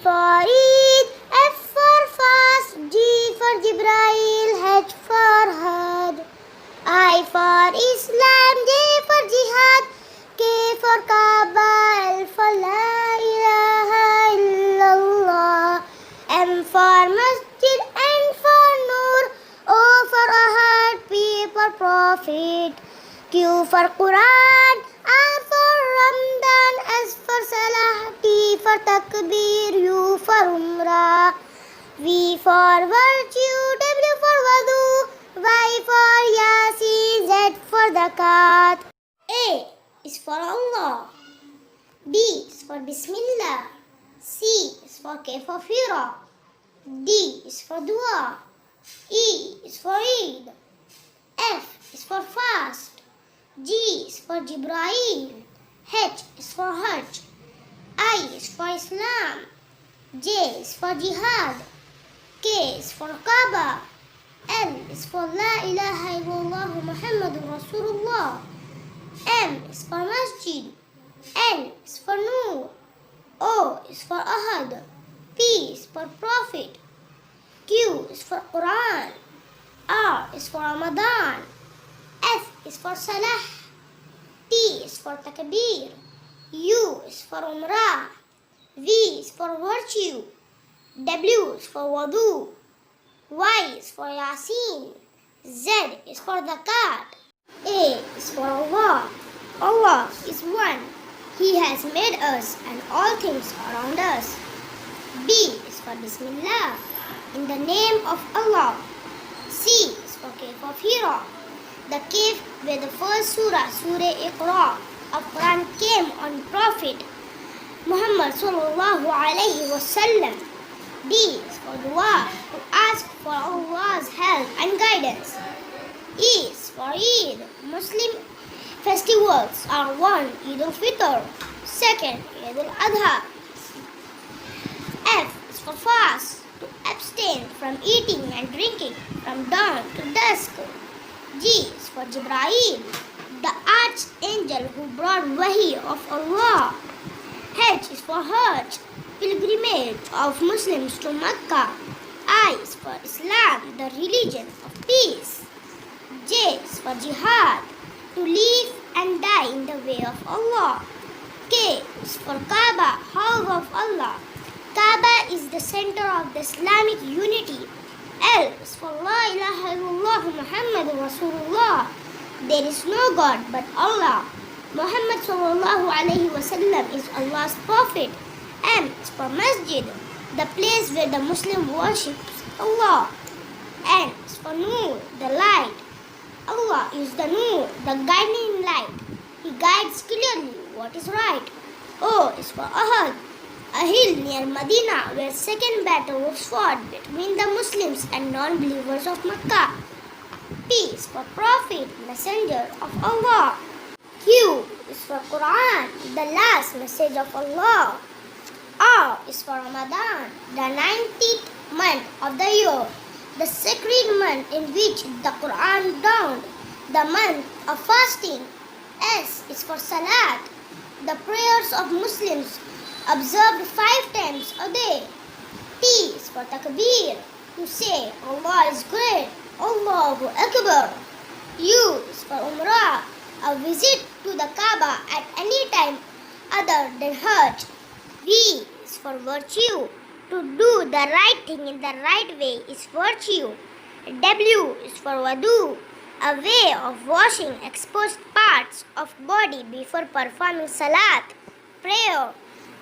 for Eid, F for fast, G for Jibrail, H for Had, I for Islam, J for Jihad, K for Kaaba, L for La ilaha illallah, M for Masjid, N for Noor, O for Ahad, P for Prophet, Q for Quran, R for Ramadan, S for Salah, T for Takbir, U for Umrah, V for virtue, W for Wudu, Y for Yasin, Z for Zakat. A is for Allah, B is for Bismillah, C is for Kefafira, D is for Dua, E is for Eid, F is for fast, G is for Jibrail, H is for Hajj, I is for Islam, J is for Jihad, K is for Kaaba, L is for La ilaha illallah Muhammadur Rasulullah, M is for Masjid, N is for Noor, O is for Ahad, P is for Prophet, Q is for Quran, R is for Ramadan, F is for Salah, T is for Takbir, U is for Umrah, V is for virtue, W is for Wudu, Y is for Yasin, Z is for Zakat. A is for Allah. Allah is one. He has made us and all things around us. B is for Bismillah, in the name of Allah. C is for Cave of Hira, the cave where the first surah, Surah Iqra of Quran came on Prophet Muhammad sallallahu alayhi wasallam. D is for dua, to ask for Allah's help and guidance. E is for Eid. Muslim festivals are one, Eid al-Fitr, second, Eid al-Adha. F is for fast, to abstain from eating and drinking from dawn to dusk. G is for Jibrail, the archangel who brought wahi of Allah. H is for Hajj, pilgrimage of Muslims to Mecca. I is for Islam, the religion of peace. J is for Jihad, to live and die in the way of Allah. K is for Kaaba, house of Allah. Kaaba is the center of the Islamic unity. L is for La ilaha illallah Muhammadur Rasulullah. There is no God but Allah. Muhammad sallallahu alayhi wasallam is Allah's prophet. M is for Masjid, the place where the Muslim worships Allah. N is for Noor, the light. Allah is the Noor, the guiding light. He guides clearly what is right. O is for Ahad, a hill near Medina where second battle was fought between the Muslims and non-believers of Mecca. P is for Prophet, messenger of Allah. Q is for Quran, the last message of Allah. R is for Ramadan, the 19th month of the year, the sacred month in which the Quran dawned, the month of fasting. S is for Salat, the prayers of Muslims observed 5 times a day. T is for Takbir, to say Allah is great, Allahu Akbar. U is for Umrah, a visit to the Kaaba at any time other than Hajj. V is for virtue, to do the right thing in the right way is virtue. W is for Wudu, a way of washing exposed parts of body before performing Salat, prayer.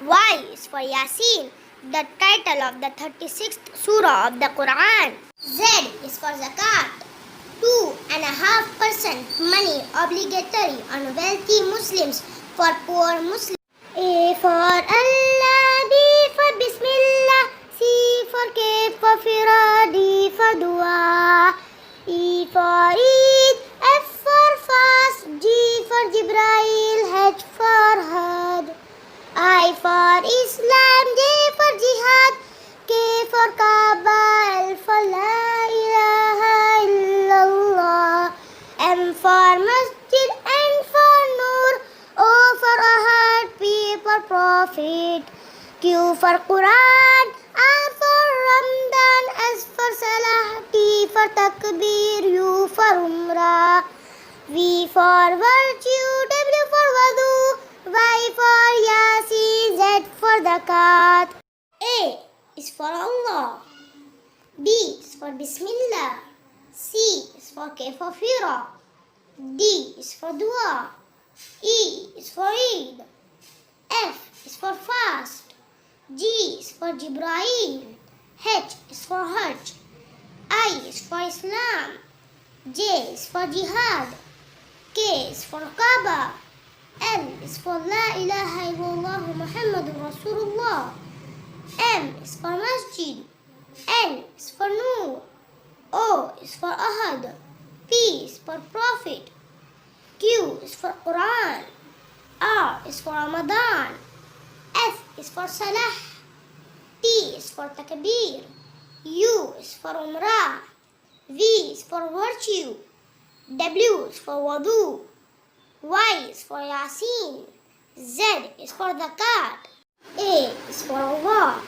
Y is for Yasin, the title of the 36th surah of the Quran. Z is for Zakat, 2.5% money obligatory on wealthy Muslims for poor Muslims. A for Allah, B for Bismillah, C for Kefafira, D for Dua, E for Eid, F for fast, G for Jibrail, H for Had, I for Islam, J for Jihad, K for Kaaba, L for La ilaha illallah, M for Masjid, N for Noor, O for Ahad, P for Prophet, Q for Quran, R for Ramadan, S for Salah, T for Takbir, U for Umrah, V for virtue, W for Wudu, Y for Yasin, Z for Zakat. A is for Allah, B is for Bismillah, C is for Kefafira, D is for Dua, E is for Eid, F is for fast, G is for Jibrail, H is for Hajj, I is for Islam, J is for Jihad, K is for Kaaba, L is for La ilaha illallah Muhammadur Rasulullah, M is for Masjid, N is for Noor, O is for Ahad, P is for Prophet, Q is for Quran, R is for Ramadan, S is for Salah, T is for Takbir, U is for Umrah, V is for virtue, W is for Wudu, Y is for Yasin, Z is for Zakat. A is for Allah.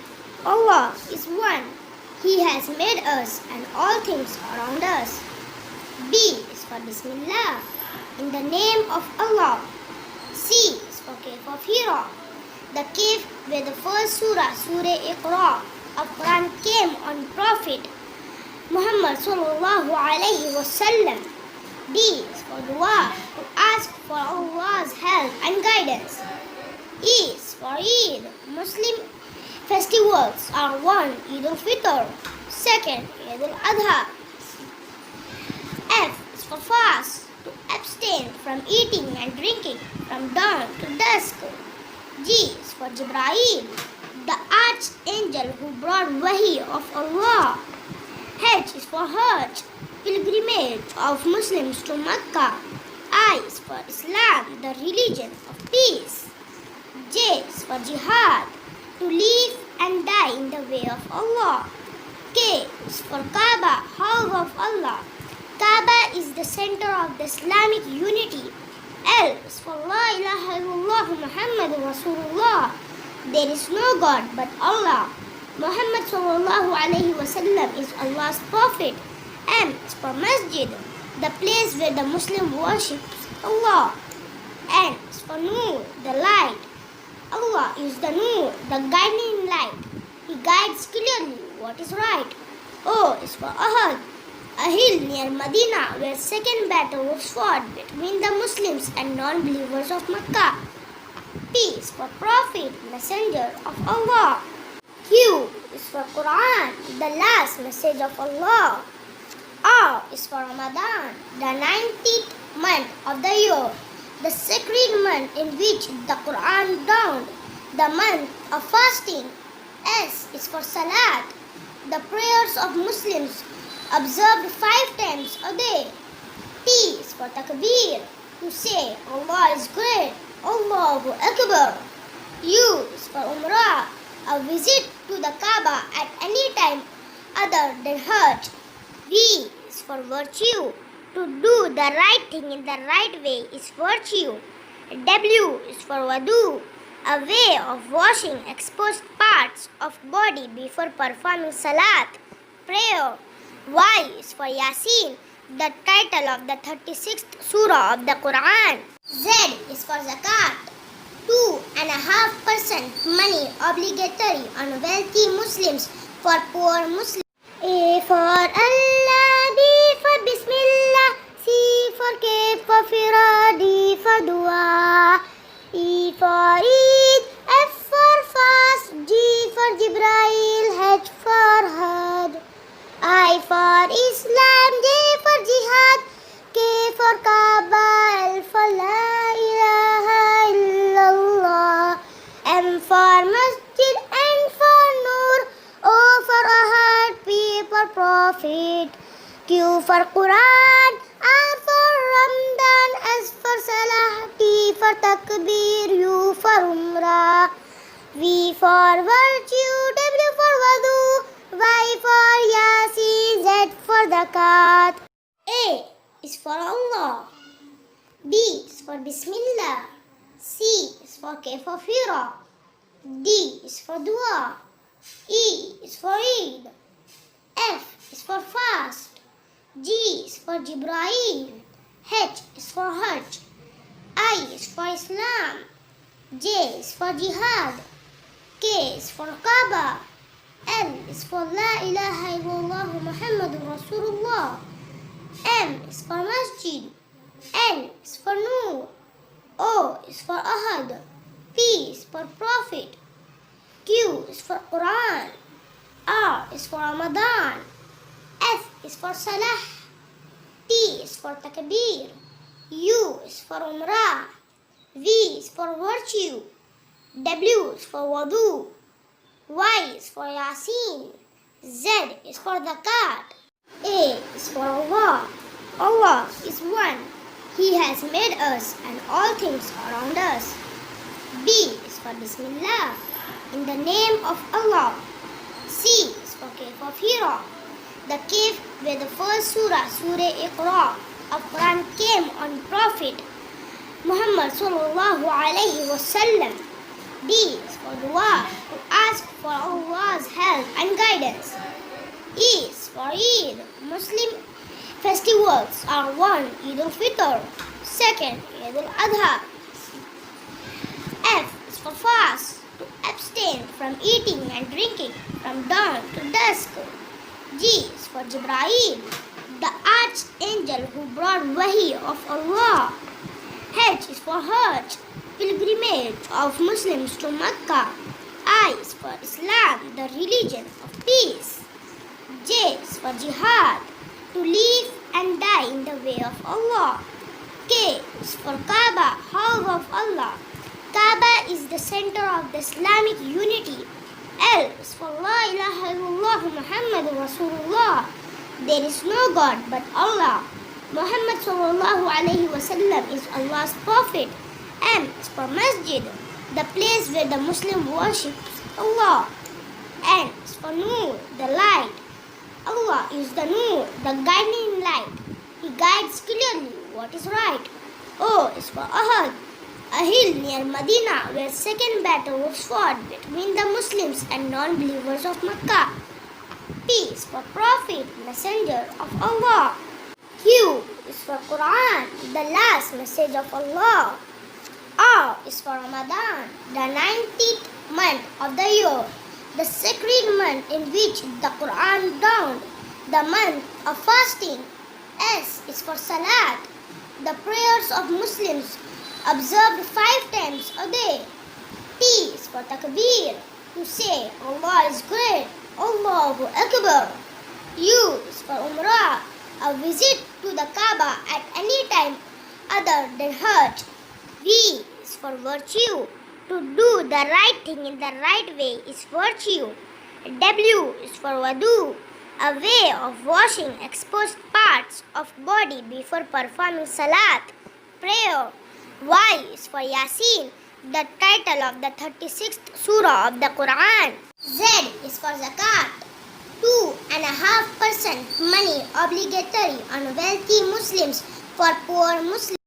Allah is one. He has made us and all things around us. B is for Bismillah, in the name of Allah. C is for Cave of Hira, the cave where the first surah, Surah Iqra of Quran came on Prophet Muhammad sallallahu alayhi wasallam. D is for dua, to ask for Allah's help and guidance. E is for Eid. Muslim festivals are one, Eid al-Fitr, second, Eid al-Adha. F is for fast, to abstain from eating and drinking from dawn to dusk. G is for Jibrail, the archangel who brought wahi of Allah. H is for Hajj, pilgrimage of Muslims to Mecca. I is for Islam, the religion of peace. J is for Jihad, to live and die in the way of Allah. K is for Kaaba, house of Allah. Kaaba is the center of the Islamic unity. L is for La ilaha illallah Muhammadur Rasulullah. There is no God but Allah. Muhammad sallallahu alayhi wasallam is Allah's prophet. M is for Masjid, the place where the Muslim worships Allah. N is for Noor, the light. Allah is the Noor, the guiding light. He guides clearly what is right. O is for Ahad, a hill near Medina where second battle was fought between the Muslims and non-believers of Mecca. P is for Prophet, messenger of Allah. Q is for Quran, the last message of Allah. R is for Ramadan, the 19th month of the year, the sacred month in which the Quran dawned, the month of fasting. S is for Salat, the prayers of Muslims observed 5 times a day. T is for Takbir, to say Allah is great, Allahu Akbar. U is for Umrah, a visit to the Kaaba at any time other than Hajj. V is for virtue, to do the right thing in the right way is virtue. W is for Wudu, a way of washing exposed parts of body before performing Salat, prayer. Y is for Yasin, the title of the 36th surah of the Quran. Z is for Zakat, 2.5% money obligatory on wealthy Muslims for poor Muslims. A for Allah, B for Bismillah, C for Kefafira, D for Dua, E for Eid, F for fast, G for Jibrail, H for Hajj, I for Islam, J for Jihad, K for Kaaba, L for La ilaha illallah, M for Masjid, N for Noor, O for Ahad, P for Prophet, Q for Quran, R for Ramadan, S for Salah, T for Takbir, U for Umrah, V for virtue, W for Wudu, Y for Yasin, Z for Zakat. A is for Allah, B is for Bismillah, C is for Kefafira, D is for dua. E is for Eid. F is for fast. G is for Jibrail. H is for Hajj. I is for Islam. J is for Jihad. K is for Kaaba. L is for La ilaha illallah Muhammadur Rasulullah. M is for Masjid. N is for Noor. O is for Ahad. P is for Prophet. Q is for Quran. R is for Ramadan. S is for Salah. T is for Takbir. U is for Umrah. V is for virtue. W is for Wudu. Y is for Yasin. Z is for Zakat. A is for Allah. Allah is one. He has made us and all things around us. B is for Bismillah, in the name of Allah. C is for Cave of Hira, the cave where the first surah, Surah Iqra, of Quran came on Prophet Muhammad sallallahu alayhi wasallam. D is for dua, to ask for Allah's help and guidance. E is for Eid. Muslim festivals are one, Eid al-Fitr, second, Eid al-Adha. F is for fast, to abstain from eating and drinking from dawn to dusk. G is for Jibrail, the archangel who brought wahi of Allah. H is for Hajj, pilgrimage of Muslims to Mecca. I is for Islam, the religion of peace. J is for Jihad, to live and die in the way of Allah. K is for Kaaba, house of Allah. Kaaba is the center of the Islamic unity. L is for La ilaha illallah Muhammadur Rasulullah. There is no God but Allah. Muhammad sallallahu alayhi wasallam is Allah's prophet. M is for Masjid, the place where the Muslim worships Allah. N is for Noor, the light. Allah is the Noor, the guiding light. He guides clearly what is right. O is for Ahad, a hill near Medina where second battle was fought between the Muslims and non-believers of Mecca. P is for Prophet, messenger of Allah. Q is for Quran, the last message of Allah. R is for Ramadan, the 19th month of the year, the sacred month in which the Quran dawned, the month of fasting. S is for Salat, the prayers of Muslims observed 5 times a day. T is for Takbir, to say Allah is great, Allahu Akbar. U is for Umrah, a visit to the Kaaba at any time other than Hajj. V is for virtue, to do the right thing in the right way is virtue. W is for Wudu, a way of washing exposed parts of body before performing Salat, prayer. Y is for Yasin, the title of the 36th surah of the Quran. Z is for Zakat, 2.5% money obligatory on wealthy Muslims for poor Muslims.